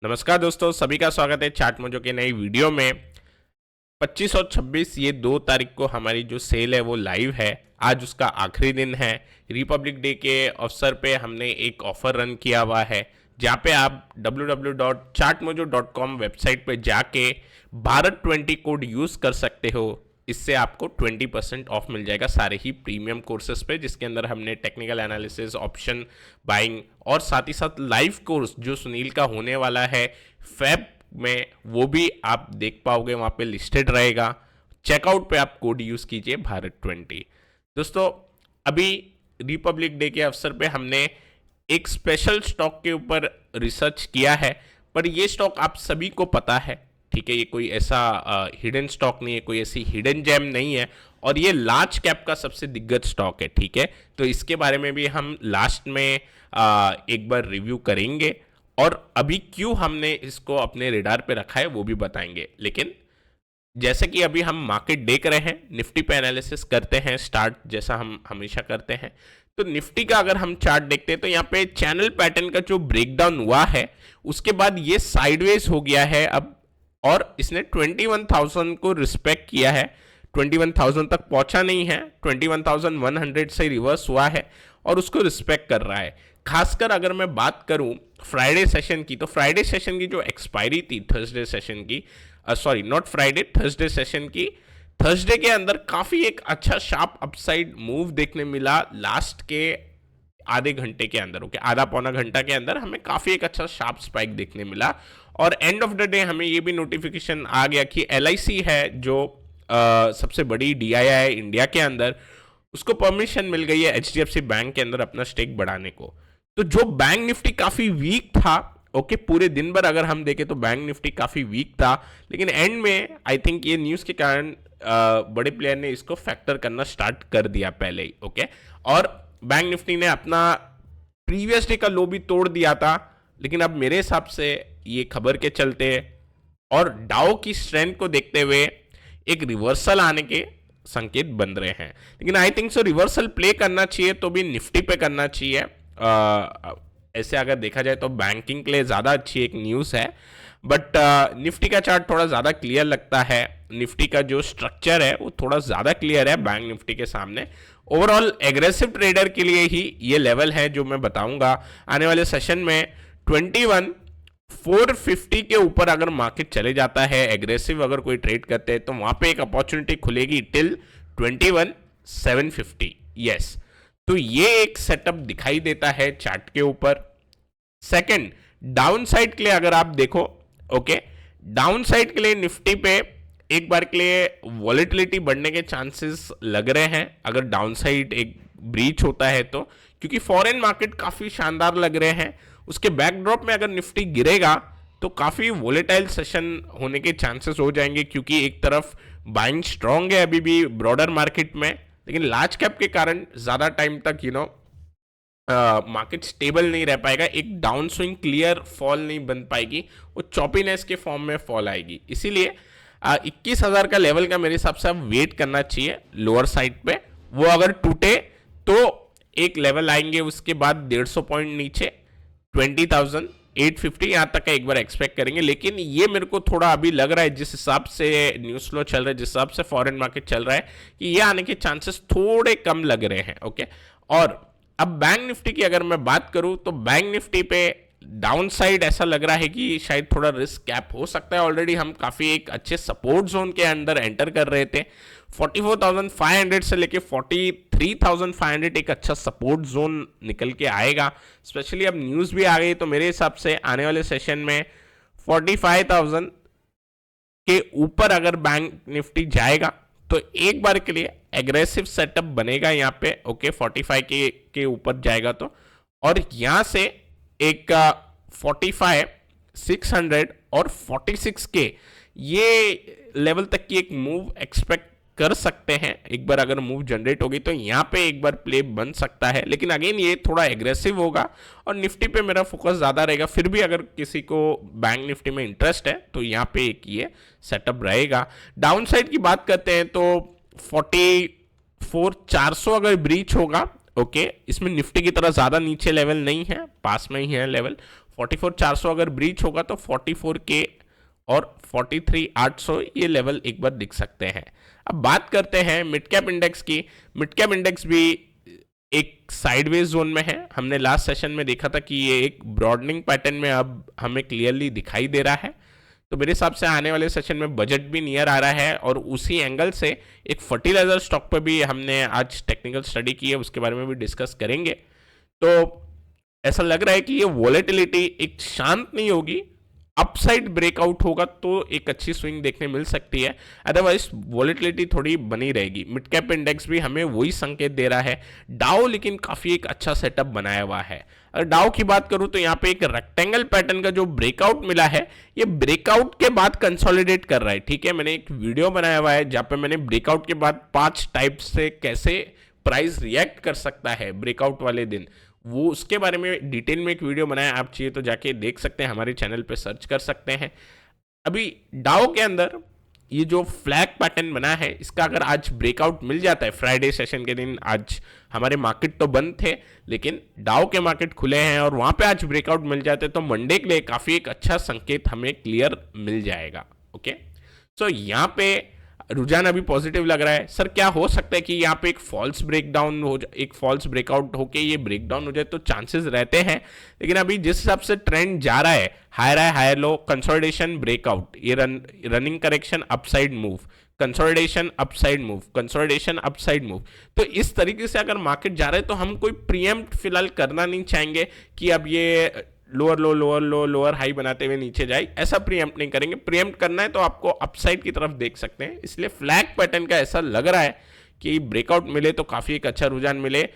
नमस्कार दोस्तों, सभी का स्वागत है चार्ट मोजो के नई वीडियो में। 25 और 26 ये 2 तारीख को हमारी जो सेल है वो लाइव है। आज उसका आखिरी दिन है। रिपब्लिक डे के अवसर पे हमने एक ऑफर रन किया हुआ है जहाँ पे आप www.chartmojo.com वेबसाइट पे जाके भारत 20 कोड यूज़ कर सकते हो। इससे आपको 20% ऑफ मिल जाएगा सारे ही प्रीमियम कोर्सेज पे, जिसके अंदर हमने टेक्निकल एनालिसिस, ऑप्शन बाइंग और साथ ही साथ लाइव कोर्स जो सुनील का होने वाला है फेब में, वो भी आप देख पाओगे, वहाँ पे लिस्टेड रहेगा। चेकआउट पे आप कोड यूज़ कीजिए भारत 20। दोस्तों, अभी रिपब्लिक डे के अवसर पे हमने एक स्पेशल स्टॉक के ऊपर रिसर्च किया है, पर ये स्टॉक आप सभी को पता है, ठीक है। ये कोई ऐसा हिडन स्टॉक नहीं है, कोई ऐसी हिडन जेम नहीं है, और ये लार्ज कैप का सबसे दिग्गज स्टॉक है, ठीक है। तो इसके बारे में भी हम लास्ट में एक बार रिव्यू करेंगे, और अभी क्यों हमने इसको अपने रेडार पे रखा है वो भी बताएंगे। लेकिन जैसे कि अभी हम मार्केट देख रहे हैं, निफ्टी पे एनालिसिस करते हैं स्टार्ट, जैसा हम हमेशा करते हैं। तो निफ्टी का अगर हम चार्ट देखते हैं तो यहाँ पे चैनल पैटर्न का जो ब्रेकडाउन हुआ है, उसके बाद ये साइडवेज हो गया है अब, और इसने 21,000 को रिस्पेक्ट किया है। 21,000 तक पहुंचा नहीं है, 21,100 से रिवर्स हुआ है और उसको रिस्पेक्ट कर रहा है। खासकर अगर मैं बात करूं फ्राइडे सेशन की, तो फ्राइडे सेशन की जो एक्सपायरी थी थर्सडे सेशन की, sorry not Friday, Thursday session की, थर्सडे के अंदर काफी एक अच्छा शार्प अपसाइड मूव देखने मिला। लास्ट के आधे घंटे के अंदर, ओके, आधा पौना घंटा के अंदर हमें काफी एक अच्छा शार्प स्पाइक देखने मिला। और एंड ऑफ द डे हमें ये भी नोटिफिकेशन आ गया कि LIC है जो सबसे बड़ी DII है इंडिया के अंदर, उसको परमिशन मिल गई है HDFC बैंक के अंदर अपना स्टेक बढ़ाने को। तो जो बैंक निफ्टी काफी वीक था, ओके, पूरे दिन भर अगर हम देखें तो बैंक निफ्टी काफी वीक था, लेकिन एंड में आई थिंक ये न्यूज के कारण बड़े प्लेयर ने इसको फैक्टर करना स्टार्ट कर दिया पहले ही, ओके। और बैंक निफ्टी ने अपना प्रीवियस डे का लो भी तोड़ दिया था, लेकिन अब मेरे हिसाब से ये खबर के चलते और डाउ की स्ट्रेंथ को देखते हुए एक रिवर्सल आने के संकेत बन रहे हैं। लेकिन I think so reversal play करना चाहिए तो भी निफ्टी पे करना चाहिए। ऐसे अगर देखा जाए तो बैंकिंग के लिए ज़्यादा अच्छी एक न्यूज़ है, बट निफ्टी का चार्ट थोड़ा ज़्यादा क्लियर लगता है। निफ्टी का जो स्ट्रक्चर है वो थोड़ा ज़्यादा क्लियर है बैंक निफ्टी के सामने। ओवरऑल एग्रेसिव ट्रेडर के लिए ही ये लेवल है जो मैं बताऊंगा आने वाले सेशन में। 21,450 के ऊपर अगर मार्केट चले जाता है, एग्रेसिव अगर कोई ट्रेड करते हैं, तो वहां पे एक अपॉर्चुनिटी खुलेगी टिल 21,750, यस। तो ये एक सेटअप दिखाई देता है चार्ट के ऊपर। सेकंड, डाउन साइड के लिए अगर आप देखो, ओके, डाउन साइड के लिए निफ्टी पे एक बार के लिए वॉलेटिलिटी बढ़ने के चांसेस लग रहे हैं अगर डाउन साइड एक ब्रीच होता है तो, क्योंकि फॉरेन मार्केट काफी शानदार लग रहे हैं। उसके बैकड्रॉप में अगर निफ्टी गिरेगा तो काफी वोलेटाइल सेशन होने के चांसेस हो जाएंगे, क्योंकि एक तरफ बाइंग स्ट्रांग है अभी भी ब्रॉडर मार्केट में, लेकिन लार्ज कैप के कारण ज्यादा टाइम तक मार्केट स्टेबल नहीं रह पाएगा। एक डाउन स्विंग क्लियर फॉल नहीं बन पाएगी, वो चॉपीनेस के फॉर्म में फॉल आएगी। इसीलिए 21,000 का लेवल का मेरे हिसाब से अब वेट करना चाहिए लोअर साइड पे। वो अगर टूटे तो एक लेवल आएंगे, उसके बाद 150 पॉइंट नीचे 20,850 यहाँ तक का एक बार एक्सपेक्ट करेंगे। लेकिन ये मेरे को थोड़ा अभी लग रहा है, जिस हिसाब से न्यूज फ्लो चल रहा है, जिस हिसाब से फॉरेन मार्केट चल रहा है, कि ये आने के चांसेस थोड़े कम लग रहे हैं, ओके। और अब बैंक निफ्टी की अगर मैं बात करूं तो बैंक निफ्टी पे डाउन साइड ऐसा लग रहा है कि शायद थोड़ा रिस्क कैप हो सकता है। ऑलरेडी हम काफी एक अच्छे सपोर्ट जोन के अंदर एंटर कर रहे थे। 44,500 से लेके 43,500 एक अच्छा सपोर्ट जोन निकल के आएगा। स्पेशली अब न्यूज भी आ गई, तो मेरे हिसाब से आने वाले सेशन में 45,000 के ऊपर अगर बैंक निफ्टी जाएगा तो एक बार के लिए एग्रेसिव सेटअप बनेगा यहाँ पे, ओके। 45 के ऊपर जाएगा तो, और यहाँ से एक 45,600 और 46 के ये लेवल तक की एक मूव एक्सपेक्ट कर सकते हैं। एक बार अगर मूव जनरेट होगी तो यहाँ पे एक बार प्ले बन सकता है, लेकिन अगेन ये थोड़ा एग्रेसिव होगा और निफ्टी पे मेरा फोकस ज़्यादा रहेगा। फिर भी अगर किसी को बैंक निफ्टी में इंटरेस्ट है तो यहाँ पे एक ये सेटअप रहेगा। डाउन साइड की बात करते हैं तो 44,400 अगर ब्रीच होगा, ओके, इसमें निफ्टी की तरह ज़्यादा नीचे लेवल नहीं है, पास में ही है लेवल 44,400 अगर ब्रीच होगा तो 44K और 43,800 ये लेवल एक बार दिख सकते हैं। अब बात करते हैं मिड कैप इंडेक्स की। मिड कैप इंडेक्स भी एक साइडवेज जोन में है। हमने लास्ट सेशन में देखा था कि ये एक ब्रॉडनिंग पैटर्न में अब हमें क्लियरली दिखाई दे रहा है। तो मेरे हिसाब से आने वाले सेशन में बजट भी नियर आ रहा है और उसी एंगल से एक फर्टिलाइजर स्टॉक पर भी हमने आज टेक्निकल स्टडी की है, उसके बारे में भी डिस्कस करेंगे। तो ऐसा लग रहा है कि ये वॉलेटिलिटी एक शांत नहीं होगी, अपसाइड ब्रेकआउट होगा तो एक अच्छी स्विंग देखने मिल सकती है, अदरवाइज वॉलेटिलिटी थोड़ी बनी रहेगी। मिड कैप इंडेक्स भी हमें वही संकेत दे रहा है। डाउ लेकिन काफी एक अच्छा सेटअप बनाया हुआ है। अगर डाउ की बात करूं तो यहाँ पे एक रेक्टेंगल पैटर्न का जो ब्रेकआउट मिला है, ये ब्रेकआउट के बाद कंसोलिडेट कर रहा है। ठीक है, मैंने एक वीडियो बनाया हुआ है जहां पे मैंने ब्रेकआउट के बाद 5 टाइप से कैसे प्राइस रिएक्ट कर सकता है ब्रेकआउट वाले दिन, वो उसके बारे में डिटेल में एक वीडियो बनाया। आप चाहिए तो जाके देख सकते हैं, हमारे चैनल पे सर्च कर सकते हैं। अभी डाउ के अंदर ये जो फ्लैग पैटर्न बना है, इसका अगर आज ब्रेकआउट मिल जाता है, फ्राइडे सेशन के दिन आज हमारे मार्केट तो बंद थे लेकिन डाउ के मार्केट खुले हैं और वहां पे आज ब्रेकआउट मिल जाते हैं तो मंडे के लिए काफी एक अच्छा संकेत हमें क्लियर मिल जाएगा। ओके, सो यहाँ पे रुझान अभी पॉजिटिव लग रहा है। सर क्या हो सकता है कि यहाँ पे एक फॉल्स ब्रेकडाउन हो, एक फॉल्स ब्रेकआउट होके ये ब्रेकडाउन हो जाए? तो चांसेस रहते हैं, लेकिन अभी जिस हिसाब से ट्रेंड जा रहा है, हाई लो, कंसोलिडेशन ब्रेकआउट, ये running correction upside move, consolidation upside move, consolidation upside move, तो इस तरीके से अगर मार्केट जा रहा है तो हम कोई प्रीएम्प्ट फिलहाल करना नहीं चाहेंगे कि अब ये लोअर लो लोअर लो लोअर हाई बनाते हुए नीचे जाए, ऐसा प्रीएम्प्ट नहीं करेंगे। प्रीएम्प्ट करना है तो आपको अपसाइड की तरफ देख सकते हैं। इसलिए फ्लैग पैटर्न का ऐसा लग रहा है कि ब्रेकआउट मिले तो काफी एक अच्छा रुझान मिले,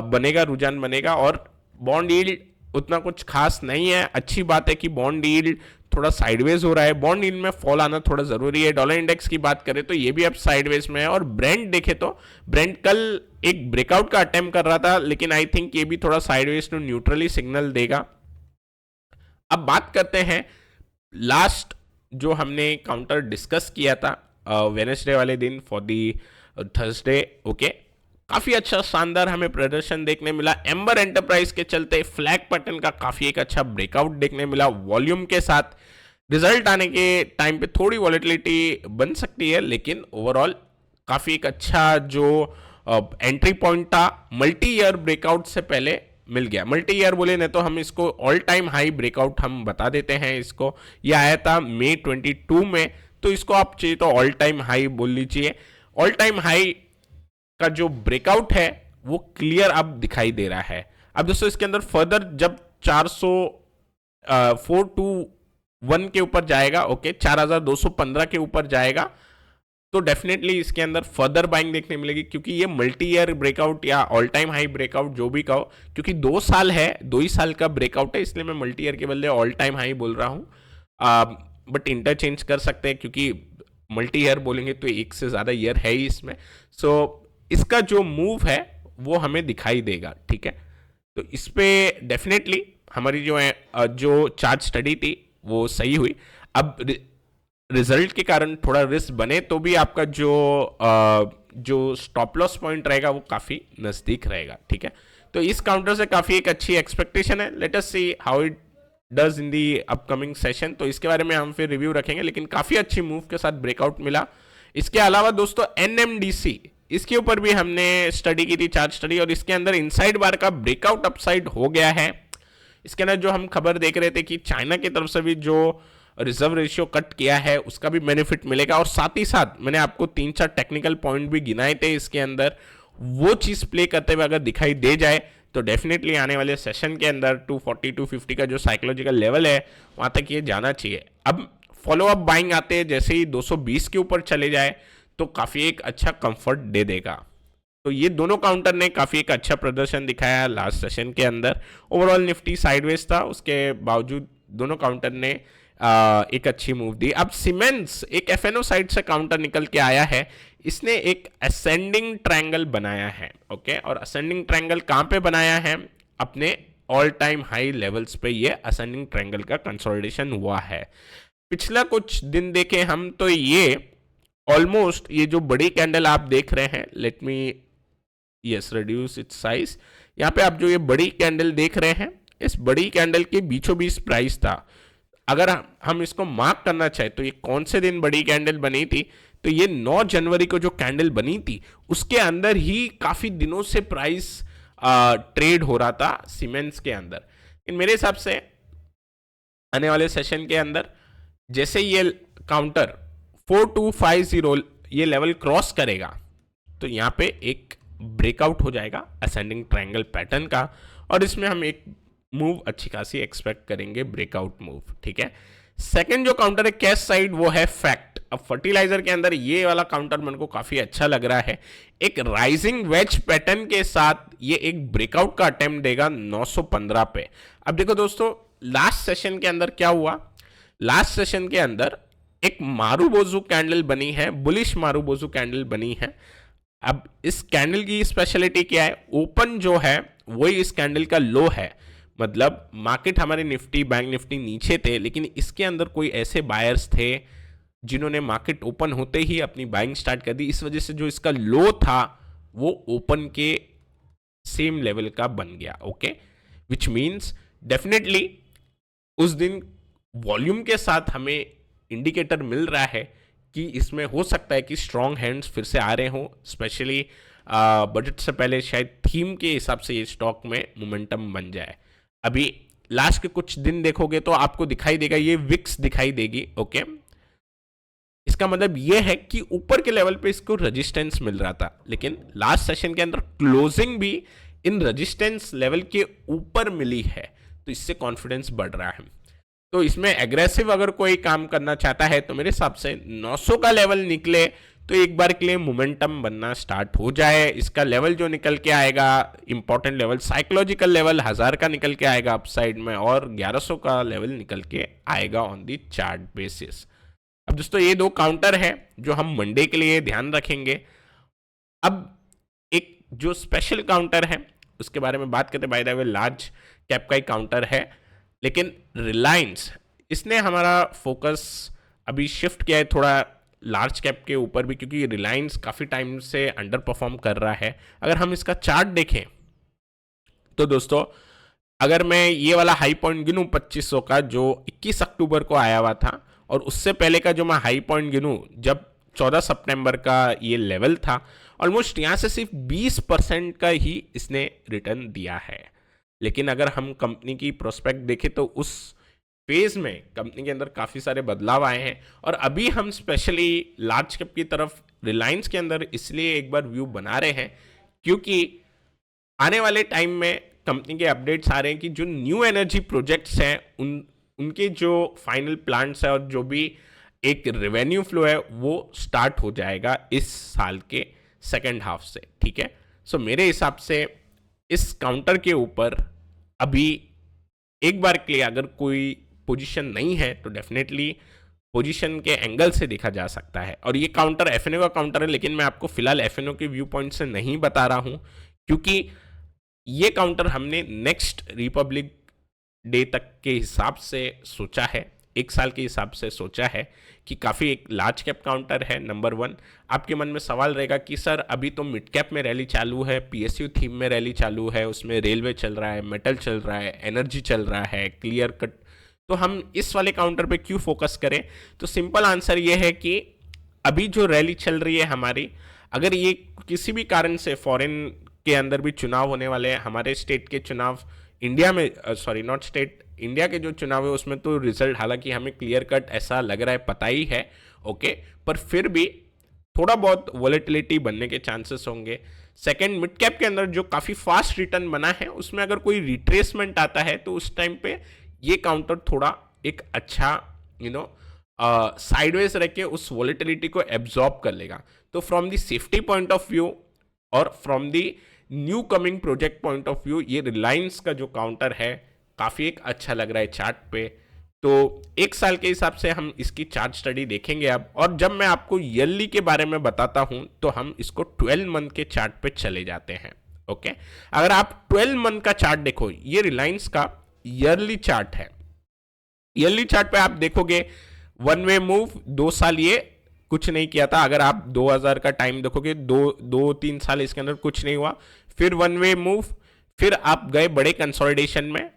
बनेगा, रुझान बनेगा। और बॉन्ड यील्ड उतना कुछ खास नहीं है। अच्छी बात है कि बॉन्ड यील्ड थोड़ा साइडवेज हो रहा है, बॉन्ड यील्ड में फॉल आना थोड़ा जरूरी है। डॉलर इंडेक्स की बात करें तो ये भी अब साइडवेज में है। और ब्रेंट देखे तो ब्रेंट कल एक ब्रेकआउट का अटेम्प्ट कर रहा था, लेकिन आई थिंक ये भी थोड़ा साइडवेज टू न्यूट्रली सिग्नल देगा। अब बात करते हैं लास्ट जो हमने काउंटर डिस्कस किया था वेडनेसडे वाले दिन फॉर दी थर्सडे। ओके, काफी अच्छा शानदार हमें प्रदर्शन देखने मिला। एम्बर एंटरप्राइज के चलते फ्लैग पैटर्न का काफी एक अच्छा ब्रेकआउट देखने मिला वॉल्यूम के साथ। रिजल्ट आने के टाइम पे थोड़ी वॉलेटिलिटी बन सकती है, लेकिन ओवरऑल काफी एक अच्छा जो एंट्री पॉइंट था मल्टी ईयर ब्रेकआउट से पहले मिल गया। मल्टी ईयर बोले नहीं तो हम इसको ऑल टाइम हाई ब्रेकआउट हम बता देते हैं इसको। ये आया था मई 22 में, तो इसको आप चाहिए तो ऑल टाइम हाई बोल लीजिए। ऑल टाइम हाई का जो ब्रेकआउट है वो क्लियर अब दिखाई दे रहा है। अब दोस्तों इसके अंदर फर्दर जब 4,421 के ऊपर जाएगा, ओके, 4,215 के ऊपर जाएगा, तो डेफिनेटली इसके अंदर फर्दर बाइंग देखने मिलेगी, क्योंकि ये मल्टी ईयर ब्रेकआउट या ऑल टाइम हाई ब्रेकआउट जो भी कहो, क्योंकि 2 साल है, 2 ही साल का ब्रेकआउट है, इसलिए मैं मल्टी ईयर के बदले ऑल टाइम हाई बोल रहा हूँ। बट इंटरचेंज कर सकते हैं, क्योंकि मल्टी ईयर बोलेंगे तो एक से ज़्यादा ईयर है ही इसमें। सो इसका जो मूव है वो हमें दिखाई देगा। ठीक है, तो इस पर डेफिनेटली हमारी जो चार्ट स्टडी थी वो सही हुई। अब रिजल्ट के कारण थोड़ा रिस्क बने तो भी आपका जो स्टॉप लॉस पॉइंट रहेगा वो काफ़ी नज़दीक रहेगा। ठीक है, तो इस काउंटर से काफ़ी एक अच्छी एक्सपेक्टेशन है। Let us see how it does in the upcoming session, तो इसके बारे में हम फिर रिव्यू रखेंगे, लेकिन काफ़ी अच्छी मूव के साथ ब्रेकआउट मिला। इसके अलावा दोस्तों NMDC, इसके ऊपर भी हमने स्टडी की थी, चार्ट स्टडी, और इसके अंदर इनसाइड बार का ब्रेकआउट अपसाइड हो गया है। इसके अंदर जो हम खबर देख रहे थे कि चाइना की तरफ से भी जो रिजर्व रेशियो कट किया है उसका भी बेनिफिट मिलेगा, और साथ ही साथ मैंने आपको 3-4 टेक्निकल पॉइंट भी गिनाए थे इसके अंदर, वो चीज़ प्ले करते हुए अगर दिखाई दे जाए तो डेफिनेटली आने वाले सेशन के अंदर 240-250 का जो साइकोलॉजिकल लेवल है वहां तक ये जाना चाहिए। अब फॉलोअप बाइंग आते हैं, जैसे ही 220 के ऊपर चले जाए तो काफ़ी एक अच्छा कंफर्ट दे देगा। तो ये दोनों काउंटर ने काफ़ी एक अच्छा प्रदर्शन दिखाया लास्ट सेशन के अंदर। ओवरऑल निफ्टी साइडवेज था, उसके बावजूद दोनों काउंटर ने एक अच्छी मूव दी। अब सीमेंस एक FNO साइड से काउंटर निकल के आया है, इसने एक असेंडिंग ट्रायंगल बनाया है। ओके, और असेंडिंग ट्रायंगल कहाँ पे बनाया है? अपने ऑल टाइम हाई लेवल्स पे ये असेंडिंग ट्रायंगल का कंसोलिडेशन हुआ है। पिछला कुछ दिन देखे हम तो ये ऑलमोस्ट ये जो बड़ी कैंडल आप देख रहे हैं, let me yes reduce it's size, यहाँ पे आप जो ये बड़ी कैंडल देख रहे हैं इस बड़ी कैंडल के बीचों बीच प्राइस था। अगर हम इसको मार्क करना चाहे तो ये कौन से दिन बड़ी कैंडल बनी थी, तो ये 9 जनवरी को जो कैंडल बनी थी उसके अंदर ही काफी दिनों से प्राइस ट्रेड हो रहा था सीमेंस के अंदर। इन मेरे हिसाब से आने वाले सेशन के अंदर जैसे ये काउंटर 4250 ये लेवल क्रॉस करेगा तो यहाँ पे एक ब्रेकआउट हो जाएगा असेंडिंग ट्रायंगल पैटर्न का, और इसमें हम एक मूव अच्छी खासी एक्सपेक्ट करेंगे, ब्रेकआउट मूव। ठीक है, सेकंड जो काउंटर है कैश साइड वो है फैक्ट। अब फर्टिलाइजर के अंदर ये वाला काउंटर मेरे को काफी अच्छा लग रहा है, एक राइजिंग वेज पैटर्न के साथ ये एक ब्रेकआउट का अटेम्प्ट देगा 915 पे। अब देखो दोस्तों, लास्ट सेशन के अंदर क्या हुआ, लास्ट सेशन के अंदर एक मारूबोजू कैंडल बनी है, बुलिश मारूबोजू कैंडल बनी है। अब इस कैंडल की स्पेशलिटी क्या है, ओपन जो है वही इस कैंडल का लो है, मतलब मार्केट हमारे निफ्टी बैंक निफ्टी नीचे थे, लेकिन इसके अंदर कोई ऐसे बायर्स थे जिन्होंने मार्केट ओपन होते ही अपनी बाइंग स्टार्ट कर दी। इस वजह से जो इसका लो था वो ओपन के सेम लेवल का बन गया। ओके, विच मीन्स डेफिनेटली उस दिन वॉल्यूम के साथ हमें इंडिकेटर मिल रहा है कि इसमें हो सकता है कि स्ट्रॉन्ग हैंड्स फिर से आ रहे हों, स्पेशली बजट से पहले शायद थीम के हिसाब से ये स्टॉक में मोमेंटम बन जाए। अभी लास्ट के कुछ दिन देखोगे तो आपको दिखाई देगा, ये विक्स दिखाई देगी। ओके, इसका मतलब ये है कि ऊपर के लेवल पे इसको रेजिस्टेंस मिल रहा था, लेकिन लास्ट सेशन के अंदर क्लोजिंग भी इन रेजिस्टेंस लेवल के ऊपर मिली है, तो इससे कॉन्फिडेंस बढ़ रहा है। तो इसमें एग्रेसिव अगर कोई काम करना चाहता है तो मेरे हिसाब से 900 का लेवल निकले तो एक बार के लिए मोमेंटम बनना स्टार्ट हो जाए। इसका लेवल जो निकल के आएगा, इंपॉर्टेंट लेवल साइकोलॉजिकल लेवल 1000 का निकल के आएगा अपसाइड में, और 1100 का लेवल निकल के आएगा ऑन दी चार्ट बेसिस। अब दोस्तों ये दो काउंटर है जो हम मंडे के लिए ध्यान रखेंगे। अब एक जो स्पेशल काउंटर है उसके बारे में बात करते, by the way large cap का ही काउंटर है, लेकिन रिलायंस इसने हमारा फोकस अभी शिफ्ट किया है थोड़ा लार्ज कैप के ऊपर भी, क्योंकि रिलायंस काफ़ी टाइम से अंडर परफॉर्म कर रहा है। अगर हम इसका चार्ट देखें तो दोस्तों, अगर मैं ये वाला हाई पॉइंट गिनूं 2500 का जो 21 अक्टूबर को आया हुआ था, और उससे पहले का जो मैं हाई पॉइंट गिनूं जब 14 सितंबर का ये लेवल था, ऑलमोस्ट यहाँ से सिर्फ 20% का ही इसने रिटर्न दिया है। लेकिन अगर हम कंपनी की प्रोस्पेक्ट देखें तो उस फेज में कंपनी के अंदर काफ़ी सारे बदलाव आए हैं, और अभी हम स्पेशली लार्ज कैप की तरफ रिलायंस के अंदर इसलिए एक बार व्यू बना रहे हैं क्योंकि आने वाले टाइम में कंपनी के अपडेट्स आ रहे हैं कि जो न्यू एनर्जी प्रोजेक्ट्स हैं उनके जो फाइनल प्लांट्स है और जो भी एक रेवेन्यू फ्लो है वो स्टार्ट हो जाएगा इस साल के सेकेंड हाफ से। ठीक है, सो मेरे हिसाब से इस काउंटर के ऊपर अभी एक बार के लिए अगर कोई पोजीशन नहीं है तो डेफिनेटली पोजीशन के एंगल से देखा जा सकता है। और ये काउंटर एफएनओ का काउंटर है, लेकिन मैं आपको फिलहाल एफएनओ के व्यू पॉइंट से नहीं बता रहा हूं, क्योंकि ये काउंटर हमने नेक्स्ट रिपब्लिक डे तक के हिसाब से सोचा है, एक साल के हिसाब से सोचा है कि काफ़ी एक लार्ज कैप काउंटर है। नंबर 1, आपके मन में सवाल रहेगा कि सर अभी तो मिड कैप में रैली चालू है, पीएसयू थीम में रैली चालू है, उसमें रेलवे चल रहा है, मेटल चल रहा है, एनर्जी चल रहा है, क्लियर कट, तो हम इस वाले काउंटर पे क्यों फोकस करें? तो सिंपल आंसर ये है कि अभी जो रैली चल रही है हमारी, अगर ये किसी भी कारण से फॉरेन के अंदर भी चुनाव होने वाले हैं, हमारे स्टेट के चुनाव इंडिया में, सॉरी नॉट स्टेट, इंडिया के जो चुनाव है उसमें तो रिजल्ट हालांकि हमें क्लियर कट ऐसा लग रहा है पता ही है, ओके, पर फिर भी थोड़ा बहुत वॉलेटिलिटी बनने के चांसेस होंगे। सेकंड, मिड कैप के अंदर जो काफ़ी फास्ट रिटर्न बना है उसमें अगर कोई रिट्रेसमेंट आता है तो उस टाइम पे ये काउंटर थोड़ा एक अच्छा साइडवेज रह के उस वॉलेटिलिटी को एब्जॉर्ब कर लेगा। तो from the safety point of view और from the new coming project point of view ये रिलायंस का जो काउंटर है काफ़ी एक अच्छा लग रहा है चार्ट पे। तो एक साल के हिसाब से हम इसकी चार्ट स्टडी देखेंगे अब, और जब मैं आपको ईयरली के बारे में बताता हूं तो हम इसको 12 मंथ के चार्ट पे चले जाते हैं। ओके, अगर आप 12 मंथ का चार्ट देखो, ये रिलायंस का ईयरली चार्ट है। ईयरली चार्ट पे आप देखोगे वन वे मूव, 2 साल ये कुछ नहीं किया था। अगर आप 2000 का टाइम देखोगे, 2-3 साल इसके अंदर कुछ नहीं हुआ, फिर वन वे मूव, फिर आप गए बड़े कंसोलिडेशन में,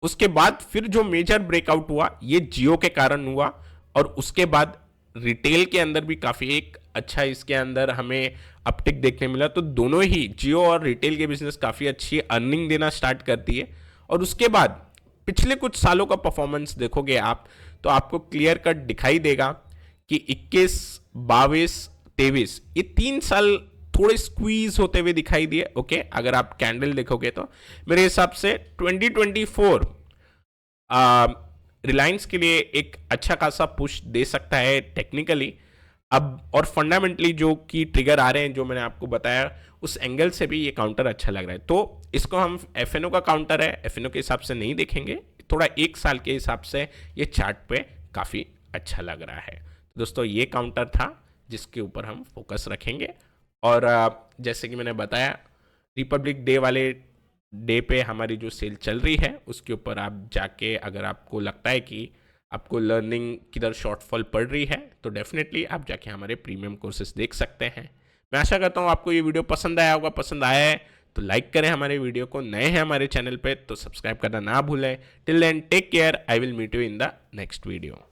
उसके बाद फिर जो मेजर ब्रेकआउट हुआ ये जियो के कारण हुआ, और उसके बाद रिटेल के अंदर भी काफ़ी एक अच्छा इसके अंदर हमें अपटिक देखने मिला। तो दोनों ही जियो और रिटेल के बिजनेस काफ़ी अच्छी अर्निंग देना स्टार्ट करती है। और उसके बाद पिछले कुछ सालों का परफॉर्मेंस देखोगे आप तो आपको क्लियर कट दिखाई देगा कि 21, 22, 23 ये 3 साल थोड़े स्क्वीज होते हुए दिखाई दिए। ओके, अगर आप कैंडल देखोगे तो मेरे हिसाब से 2024 रिलायंस के लिए एक अच्छा खासा पुश दे सकता है टेक्निकली। अब और फंडामेंटली जो की ट्रिगर आ रहे हैं जो मैंने आपको बताया उस एंगल से भी ये काउंटर अच्छा लग रहा है। तो इसको हम एफएनओ का काउंटर है, एफएनओ के हिसाब से नहीं देखेंगे, थोड़ा 1 साल के हिसाब से ये चार्ट पे काफ़ी अच्छा लग रहा है। दोस्तों ये काउंटर था जिसके ऊपर हम फोकस रखेंगे। और जैसे कि मैंने बताया रिपब्लिक डे वाले डे पे हमारी जो सेल चल रही है उसके ऊपर आप जाके अगर आपको लगता है कि आपको लर्निंग किधर शॉर्टफॉल पड़ रही है तो डेफिनेटली आप जाके हमारे प्रीमियम कोर्सेज देख सकते हैं। मैं आशा करता हूँ आपको ये वीडियो पसंद आया होगा। पसंद आया है तो लाइक करें हमारे वीडियो को, नए हैं हमारे चैनल पे तो सब्सक्राइब करना ना भूलें। Till then take care, I will meet you in the next video.